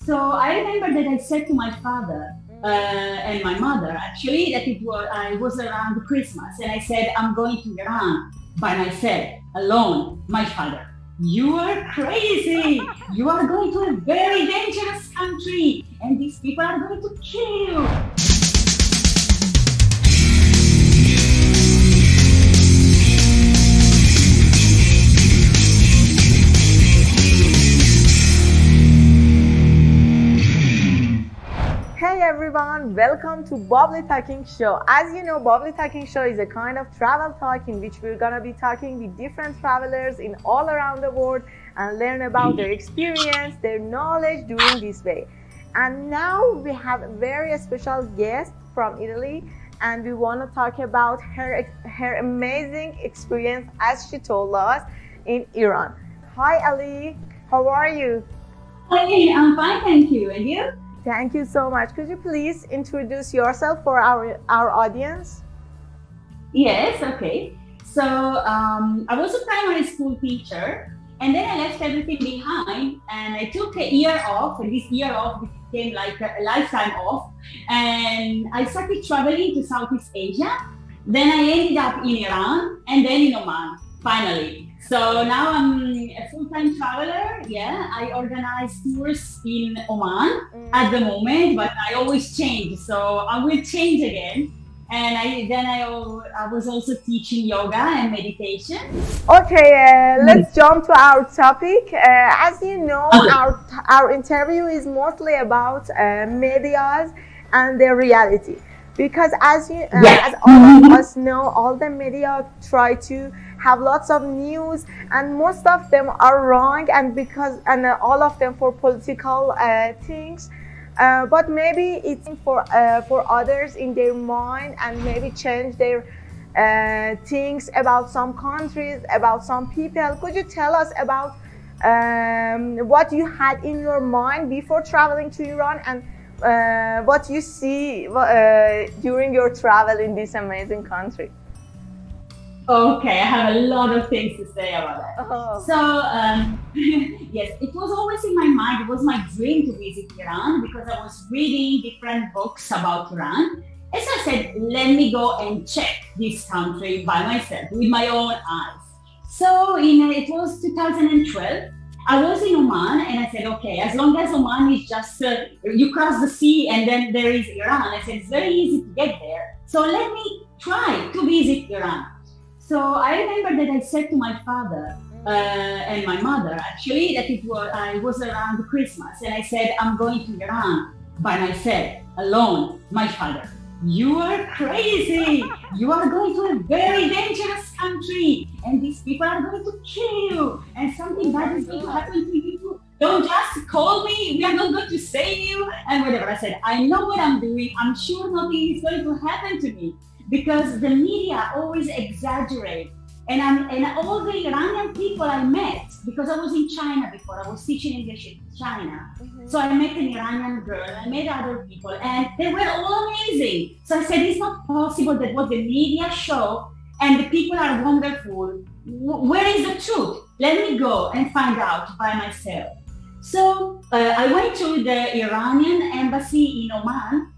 So I remember that I said to my father and my mother actually that I was around Christmas, and I said I'm going to Iran by myself, alone. My father, you are crazy. You are going to a very dangerous country, and these people are going to kill you. Hey everyone, welcome to Bubbly Talking Show. As you know, Bubbly Talking Show is a kind of travel talk in which we're gonna be talking with different travelers in all around the world and learn about their experience, their knowledge during this way. And now we have a very special guest from Italy, and we want to talk about her amazing experience as she told us in Iran. Hi Ali, how are you? Hey, I'm fine, thank you. And you? Thank you so much. Could you please introduce yourself for our audience? Yes, okay. So I was a primary school teacher, and then I left everything behind, and I took a year off, and this year off became like a lifetime off, and I started traveling to Southeast Asia. Then I ended up in Iran, and then in Oman, finally. So now I'm a full-time traveler. Yeah, I organize tours in Oman at the moment, but I always change. So I will change again. And I was also teaching yoga and meditation. Okay, let's jump to our topic. As you know, our interview is mostly about medias and their reality. Because as all of us know, all the media try to have lots of news, and most of them are wrong, and all of them for political things. But maybe it's for others in their mind, and maybe change their things about some countries, about some people. Could you tell us about what you had in your mind before traveling to Iran, and what you see during your travel in this amazing country? Okay, I have a lot of things to say about that. Oh. So, yes, it was always in my mind. It was my dream to visit Iran because I was reading different books about Iran. And so I said, let me go and check this country by myself with my own eyes. So it was 2012. I was in Oman, and I said, okay, as long as Oman is just, you cross the sea and then there is Iran. I said, it's very easy to get there. So let me try to visit Iran. So I remember that I said to my father and my mother, actually, that I was around Christmas, and I said, I'm going to Iran by myself, alone. My father, you are crazy. You are going to a very dangerous country, and these people are going to kill you, and something bad is going to happen to you. Don't just call me. We are not going to save you, and whatever. I said, I know what I'm doing. I'm sure nothing is going to happen to me, because the media always exaggerate. And all the Iranian people I met, because I was in China before, I was teaching English in China. So I met an Iranian girl, I met other people, and they were all amazing. So I said, it's not possible that what the media show and the people are wonderful. Where is the truth? Let me go and find out by myself. So I went to the Iranian embassy in Oman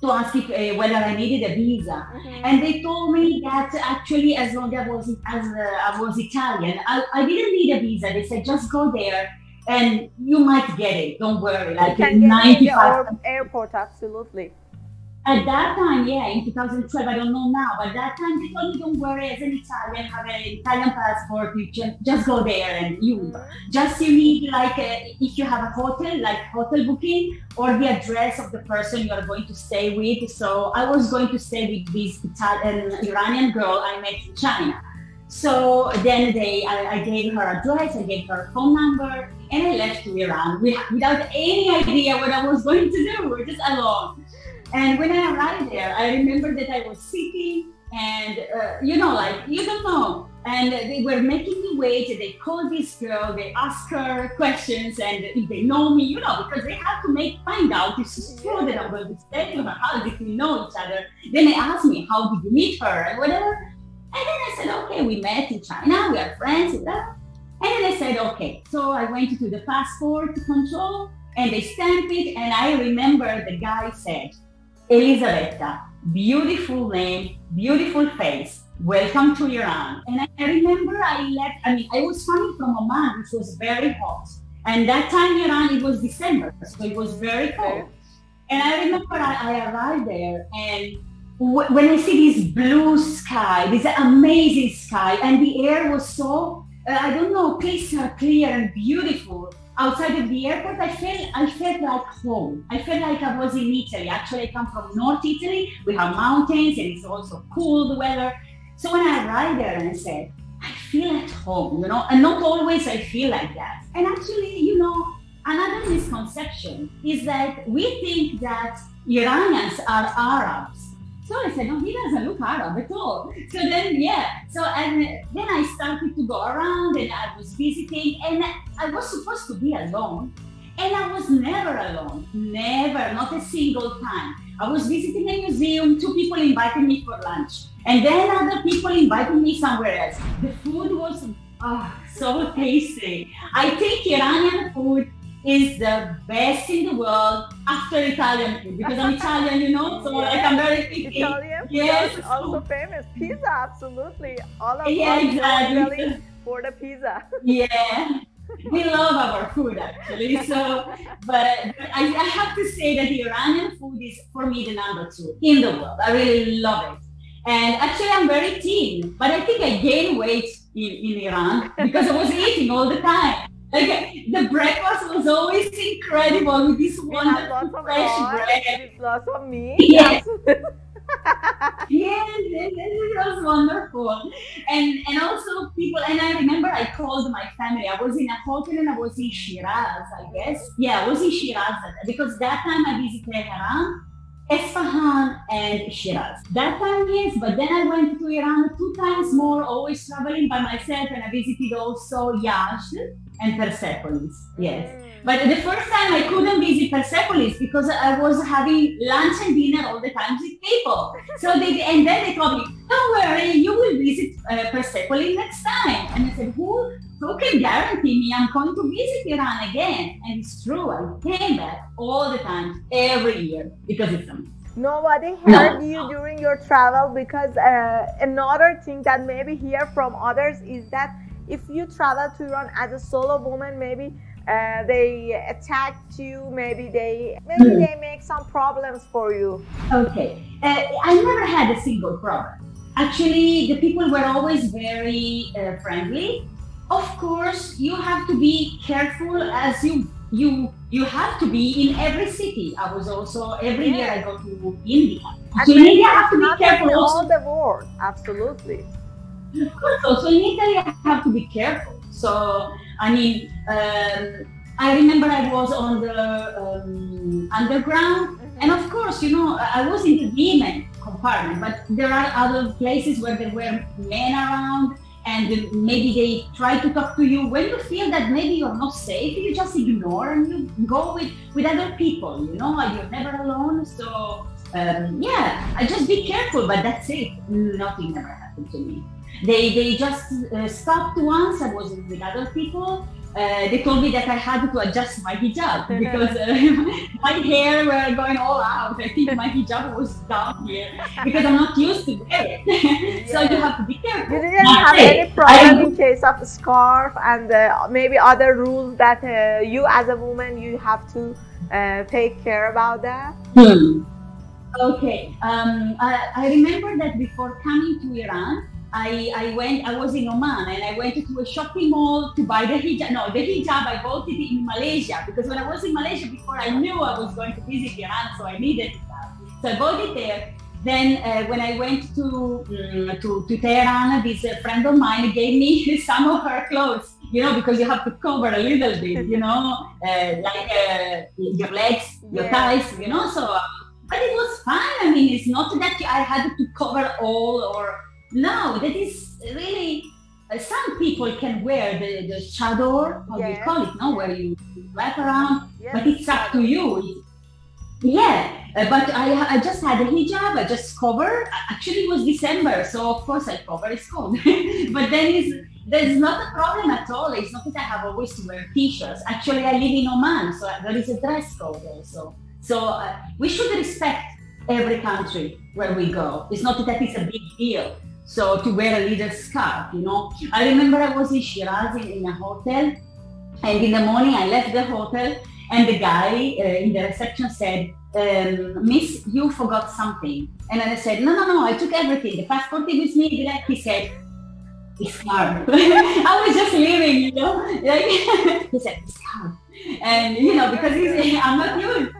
to ask whether I needed a visa, and they told me that actually, as long as I was Italian, I didn't need a visa. They said just go there, and you might get it. Don't worry. Like you can 95 get the airport, absolutely. At that time, yeah, in 2012, I don't know now, but at that time they told me, don't worry, as an Italian, have an Italian passport, you can just go there, and you need like if you have a hotel, like hotel booking, or the address of the person you are going to stay with. So I was going to stay with this Iranian girl I met in China. So then I gave her address, I gave her phone number, and I left to Iran without any idea what I was going to do, just alone. And when I arrived there, I remember that I was sitting, and you don't know. And they were making me wait. They called this girl, they asked her questions, and if they know me, because they have to find out if she's true that I'm going to stay in her house, if we know each other. Then they asked me, how did you meet her, and whatever. And then I said, okay, we met in China, we are friends, and then I said, okay. So I went to the passport control, and they stamp it. And I remember the guy said, Elisabetta, beautiful name, beautiful face. Welcome to Iran. And I remember I was coming from Oman, which was very hot. And that time in Iran, it was December, so it was very cold. And I remember I arrived there, and when I see this blue sky, this amazing sky, and the air was so, I don't know, crystal clear and beautiful. Outside of the airport, I felt like home. I felt like I was in Italy. Actually, I come from North Italy. We have mountains, and it's also cool, the weather. So when I arrived there and I said, I feel at home, and not always I feel like that. And actually, another misconception is that we think that Iranians are Arabs. So I said, no, he doesn't look Arab at all. So then, then I started to go around, and I was visiting, and I was supposed to be alone. And I was never alone, never, not a single time. I was visiting a museum, 2 people invited me for lunch, and then other people invited me somewhere else. The food was so tasty. I think Iranian food is the best in the world after Italian food, because I'm Italian, so I'm very picky. Italian food is also famous. Pizza, absolutely. All of us exactly. For the pizza. Yeah. We love our food, actually. So, but I have to say that the Iranian food is, for me, the number 2 in the world. I really love it. And actually, I'm very thin, but I think I gained weight in Iran because I was eating all the time. Like, the breakfast was always incredible with this wonderful fresh bread. Lots of meat. Yes. Yes, it was wonderful. And also people, and I remember I called my family. I was in a hotel and I was in Shiraz, I guess. Yeah, I was in Shiraz because that time I visited Tehran, Isfahan, and Shiraz. That time, yes, but then I went to Iran 2 times more, always traveling by myself, and I visited also Yazd and Persepolis, yes. But the first time I couldn't visit Persepolis because I was having lunch and dinner all the time with people. And then they told me, don't worry, you will visit Persepolis next time. And I said, who can guarantee me I'm going to visit Iran again? And it's true, I came back all the time, every year, because it's amazing. Nobody heard you during your travel, because another thing that maybe hear from others is that if you travel to Iran as a solo woman, maybe they attacked you, maybe they make some problems for you. Okay, I never had a single problem. Actually, the people were always very friendly. Of course, you have to be careful, as you have to be in every city. I was also, every year I go to India. So in India, I have to be careful also. All the world, absolutely. Of course, also in Italy, I have to be careful. So, I mean, I remember I was on the underground, and of course, I was in the women compartment, but there are other places where there were men around, and maybe they try to talk to you. When you feel that maybe you're not safe, you just ignore and you go with other people, you're never alone. So, I just be careful, but that's it. Nothing ever happened to me. They just stopped once. I was with other people. They told me that I had to adjust my hijab because my hair were going all out. I think my hijab was down here because I'm not used to wear it. So you have to be careful. You didn't have any problem in case of a scarf and maybe other rules that you as a woman, you have to take care about that? Okay. I remember that before coming to Iran, I was in Oman and I went to a shopping mall to buy the hijab. No, the hijab I bought it in Malaysia because when I was in Malaysia before, I knew I was going to visit Iran, so I needed hijab. So I bought it there. Then when I went to Tehran, this friend of mine gave me some of her clothes, because you have to cover a little bit, like your legs, your thighs, so. But it was fine. I mean, it's not that I had to cover all or. No, that is really, some people can wear the chador, how do you call it, no? Where you wrap around, but it's up to you. But I just had a hijab, I just covered. Actually, it was December, so of course I covered, it's cold. But then There's not a problem at all. It's not that I have always to wear t-shirts. Actually, I live in Oman, so there is a dress code also. So we should respect every country where we go. It's not that it's a big deal. So to wear a little scarf, you know. I remember I was in Shiraz in a hotel, and in the morning I left the hotel, and the guy in the reception said, Miss, you forgot something. And then I said, no, I took everything. The passport is with me. He said, it's scarf. I was just leaving, you know. Like, he said, it's scarf. And, you know, because I'm not used.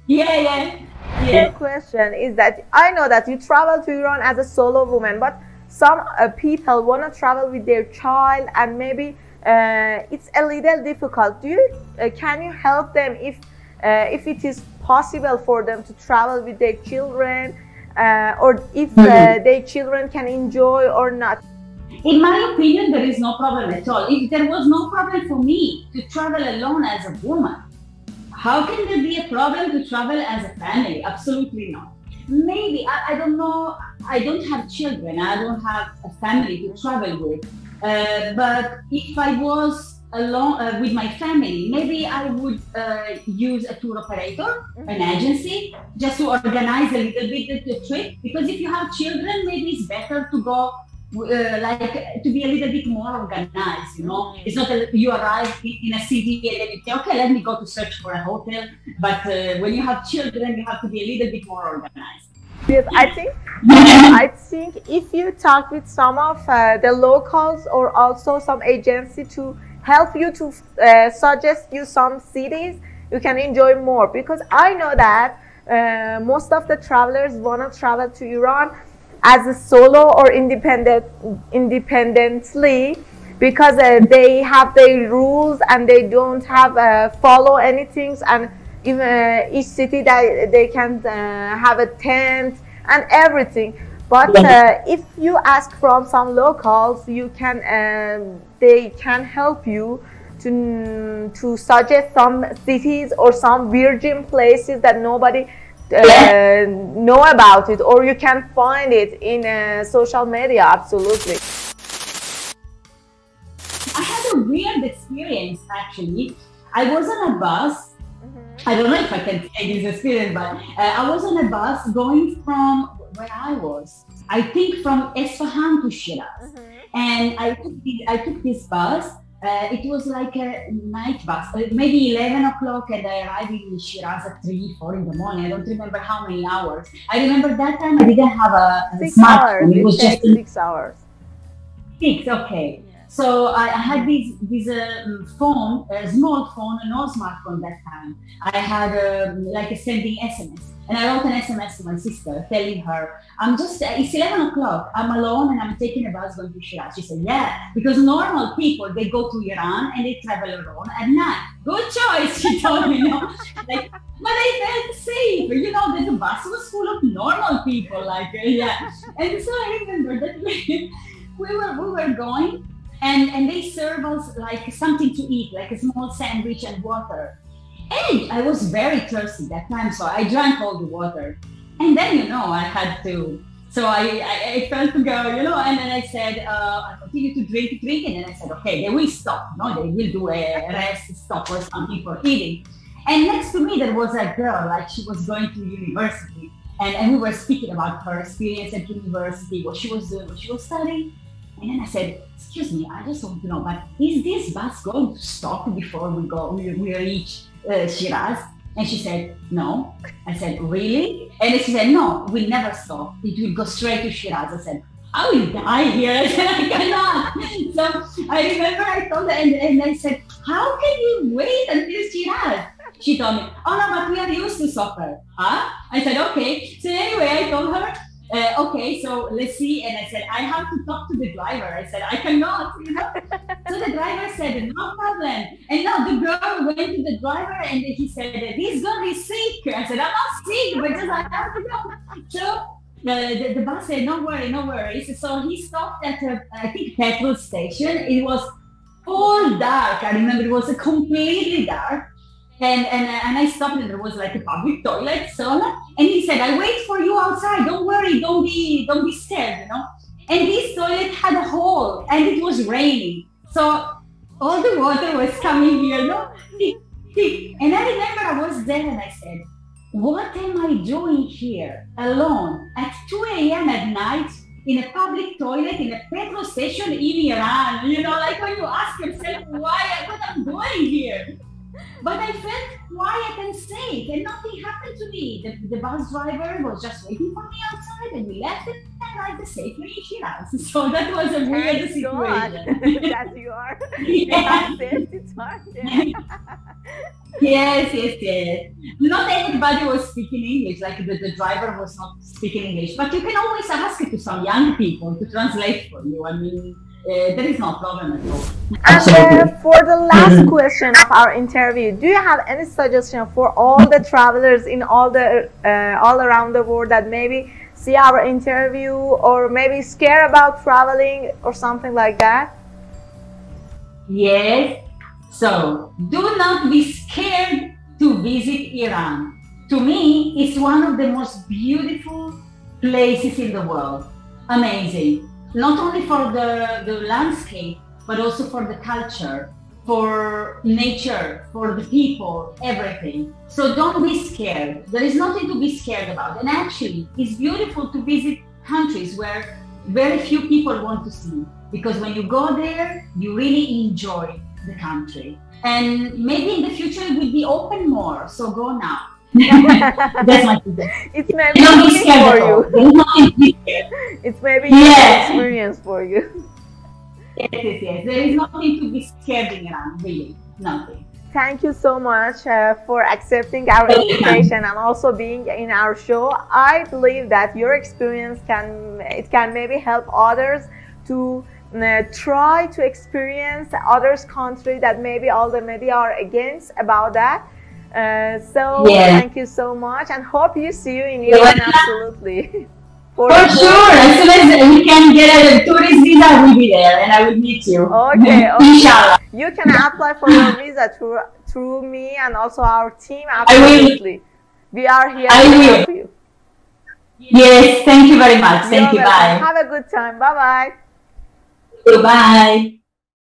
Yeah. The question is that I know that you travel to Iran as a solo woman, but some people want to travel with their child, and maybe it's a little difficult. Can you help them if it is possible for them to travel with their children, or if their children can enjoy or not? In my opinion, there is no problem at all. If there was no problem for me to travel alone as a woman, how can there be a problem to travel as a family? Absolutely not. Maybe, I don't know, I don't have children, I don't have a family to travel with. But if I was alone with my family, maybe I would use a tour operator, an agency, just to organize a little bit the trip. Because if you have children, maybe it's better to go to be a little bit more organized, you know. It's not that you arrive in a city and then you say, okay, let me go to search for a hotel. But when you have children, you have to be a little bit more organized. Yes, I think if you talk with some of the locals or also some agency to help you to suggest you some cities, you can enjoy more. Because I know that most of the travelers want to travel to Iran as a solo or independently, because they have their rules and they don't have follow anything, and even each city that they can have a tent and everything. But if you ask from some locals, you can they can help you to suggest some cities or some virgin places that nobody know about it, or you can find it in social media. Absolutely. I had a weird experience actually. I was on a bus. I don't know if I can say this experience, but I was on a bus going from where I was. I think from Isfahan to Shiraz, and I took this bus. It was like a night bus, maybe 11 o'clock, and I arrived in Shiraz at 3, 4 in the morning. I don't remember how many hours. I remember that time I didn't have a 6 smartphone. hours. It was just 6 hours. 6, okay. So I had this phone, a small phone, no smartphone that time. I had like a sending SMS. And I wrote an SMS to my sister telling her, it's 11 o'clock, I'm alone and I'm taking a bus going to Shiraz. She said, yeah, because normal people, they go to Iran and they travel alone at night. Good choice, she told me, but I felt safe, that the bus was full of normal people, And so I remember that we were going and they serve us like something to eat, like a small sandwich and water. And I was very thirsty that time, so I drank all the water. And then, I had to, so I felt to go, and then I said, I continued to drink, and then I said, okay, they will stop, they will do a rest stop or something for eating. And next to me, there was a girl, like she was going to university, and we were speaking about her experience at university, what she was doing, what she was studying. And then I said, excuse me, I just want to know, but is this bus going to stop before we reach Shiraz? And she said, no. I said, really? And she said, no, we'll never stop. It will go straight to Shiraz. I said, I will die here. I said, I cannot. So I remember I told her, and I said, how can you wait until Shiraz? She told me, oh no, but we are used to suffer. Huh? I said, okay. So anyway, I told her, okay, so let's see. And I said, I have to talk to the driver. I said, I cannot, So the driver said, no problem. And now the girl went to the driver and he said, this girl is sick. I said, I'm not sick, but just I have to go. So the bus said, no worries. So he stopped at I think, petrol station. It was all dark. I remember it was completely dark. And I stopped and there was like a public toilet, and he said, I wait for you outside, don't worry, don't be scared, And this toilet had a hole and it was raining. So all the water was coming here, no? And I remember I was there and I said, what am I doing here alone at 2 a.m. at night in a public toilet in a petrol station in Iran? You know, like when you ask yourself, what I'm doing here? But I felt quiet and safe, and nothing happened to me. The bus driver was just waiting for me outside, and we left it and arrived safely in Shiraz. So that was a weird situation. That you are safety target. Yes. Not everybody was speaking English, like the driver was not speaking English. But you can always ask it to some young people to translate for you. I mean, there is no problem at all. And for the last question of our interview, do you have any suggestion for all the travelers in all around the world that maybe see our interview or maybe scared about traveling or something like that? Yes. So do not be scared to visit Iran. To me, it's one of the most beautiful places in the world. Amazing. Not only for the landscape, but also for the culture, for nature, for the people, everything. So don't be scared. There is nothing to be scared about. And actually, it's beautiful to visit countries where very few people want to see. Because when you go there, you really enjoy the country. And maybe in the future it will be open more. So go now. That's my suggestion. It's maybe for you. It's maybe an experience for you. Yes. There is nothing to be scared in Iran, really. Nothing. Thank you so much for accepting our invitation and also being in our show. I believe that your experience can maybe help others to try to experience others' country that maybe all the media are against about that. Thank you so much, and hope you see you in Iran. Absolutely. For sure. As soon as we can get a tourist visa, I will be there and I will meet you. Okay. Inshallah. You can apply for your visa through me and also our team. Absolutely. We are here to help you. Yes. Thank you very much. Thank you. Bye. Have a good time. Bye-bye. Bye.